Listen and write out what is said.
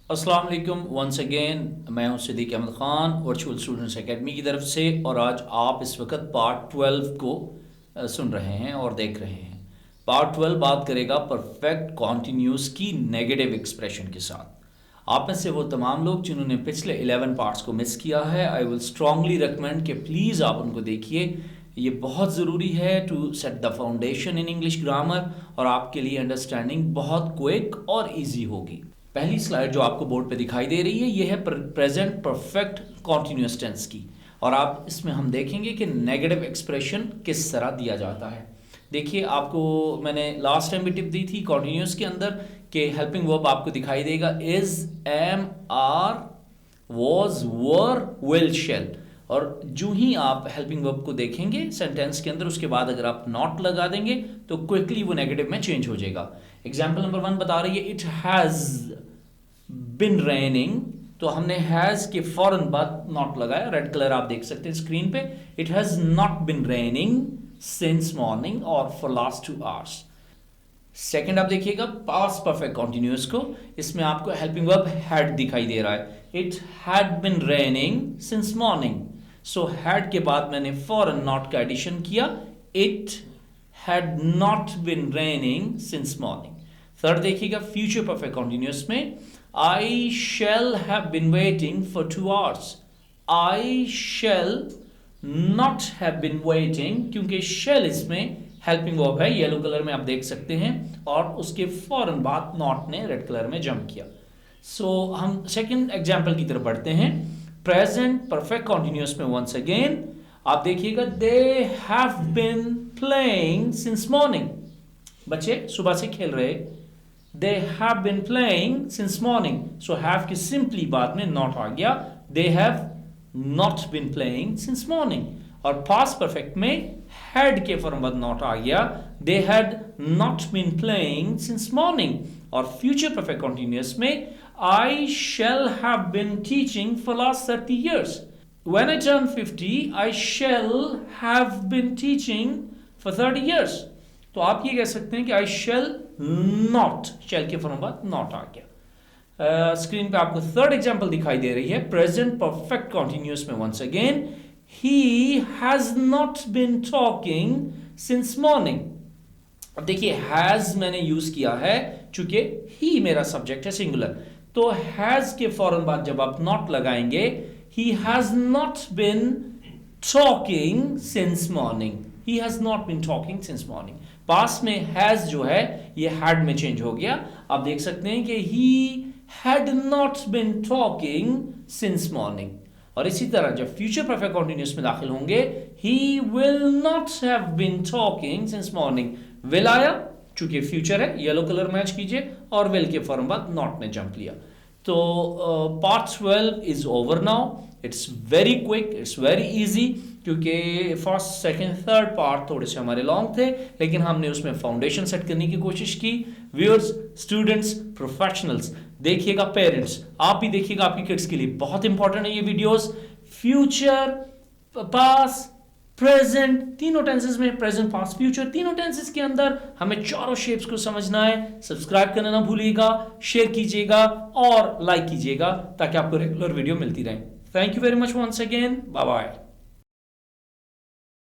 अस्सलाम वालेकुम once again. मैं हूं Siddique Ahmed Khan virtual students academy की तरफ से, और आज आप इस वक्त पार्ट 12 को सुन रहे हैं और देख रहे हैं। पार्ट 12 बात करेगा परफेक्ट कॉन्टिन्यूस की नेगेटिव एक्सप्रेशन के साथ। आप में से वो तमाम लोग जिन्होंने पिछले 11 पार्ट्स को मिस किया है, आई विल स्ट्रांगली रिकमेंड कि प्लीज़ आप उनको देखिए। ये बहुत ज़रूरी है to set the foundation in English grammar, और आपके लिए अंडरस्टैंडिंग बहुत क्विक और ईजी होगी। पहली स्लाइड जो आपको बोर्ड पे दिखाई दे रही है, ये है प्रेजेंट परफेक्ट कॉन्टिन्यूस टेंस की, और आप इसमें हम देखेंगे कि नेगेटिव एक्सप्रेशन किस तरह दिया जाता है। देखिए, आपको मैंने लास्ट टाइम भी टिप दी थी कॉन्टिन्यूस के अंदर कि हेल्पिंग वर्ब आपको दिखाई देगा is, am, are, was, were, will, shall, और जो ही आप हेल्पिंग वर्ब को देखेंगे सेंटेंस के अंदर, उसके बाद अगर आप नॉट लगा देंगे तो क्विकली वो नेगेटिव में चेंज हो जाएगा। एग्जाम्पल नंबर 1 बता रही है इट हैज़ बिन रेनिंग, तो हमने हैज़ के फौरन बाद नॉट लगाया, रेड कलर आप देख सकते हैं स्क्रीन पे। It has not been raining since morning और फॉर लास्ट 2 hours। सेकेंड आप देखिएगा पास्ट परफेक्ट कॉन्टिन्यूअस को, इसमें आपको हेल्पिंग वर्ब हैड दिखाई दे रहा है। It had been raining since morning, so had के बाद मैंने फॉरन नॉट का एडिशन किया, it had not been raining since morning. Third देखिएगा फ्यूचर परफेक्ट कॉन्टिन्यूअस में I shall have been waiting for 2 hours। I shall not have been waiting, क्योंकि shall इसमें हेल्पिंग वर्ब है, येलो कलर में आप देख सकते हैं, और उसके फौरन बाद नॉट ने रेड कलर में जंप किया। सो हम सेकंड एग्जांपल की तरफ बढ़ते हैं। प्रेजेंट परफेक्ट कॉन्टिन्यूअस में वंस अगेन आप देखिएगा they have been playing since morning, बच्चे सुबह से खेल रहे। They have been playing since morning, so have की सिंपली बाद में नॉट आ गया, they have not been playing since morning. और पास्ट परफेक्ट में हैड के फॉर्म बाद नॉट आ गया, they had not been playing since morning. और फ्यूचर परफेक्ट कॉन्टिन्यूअस में I shall have been teaching for last 30 years। When I turn 50, I shall have been teaching for 30 years। तो आप ये कह सकते हैं कि I shall not, shall के फॉर्म बाद not आ गया। स्क्रीन पे आपको थर्ड एग्जांपल दिखाई दे रही है प्रेजेंट परफेक्ट कॉन्टिन्यूअस में once again he has not been talking since morning। अब देखिए has मैंने यूज किया है, चूंकि he मेरा सब्जेक्ट है सिंगुलर, तो has के फौरन बाद जब आप not लगाएंगे he has not been talking since morning। he has not been talking since morning। Past में has जो है ये had में चेंज हो गया। आप देख सकते हैं कि he had not been talking since morning। और इसी तरह जब फ्यूचर परफेक्ट कॉन्टिन्यूअस में दाखिल होंगे he will not have been talking since morning। will आया, चूंकि फ्यूचर है, येलो कलर मैच कीजिए, और will के फॉर्म बाद नॉट ने जंप लिया। तो part 12 is over now. It's very quick, it's very easy, क्योंकि फर्स्ट सेकंड थर्ड पार्ट थोड़े से हमारे लॉन्ग थे, लेकिन हमने उसमें फाउंडेशन सेट करने की कोशिश की। व्यूअर्स, स्टूडेंट्स, प्रोफेशनल्स देखिएगा, पेरेंट्स आप भी देखिएगा, आपकी किड्स के लिए बहुत इंपॉर्टेंट है ये वीडियोस। फ्यूचर, पास्ट, प्रेजेंट, तीनों टेंसेस में, प्रेजेंट, पास्ट, फ्यूचर, तीनों टेंसेस के अंदर हमें चारों शेप्स को समझना है। सब्सक्राइब करना ना भूलिएगा, शेयर कीजिएगा और लाइक कीजिएगा, ताकि आपको रेगुलर वीडियो मिलती रहे। Thank you very much once again, bye bye.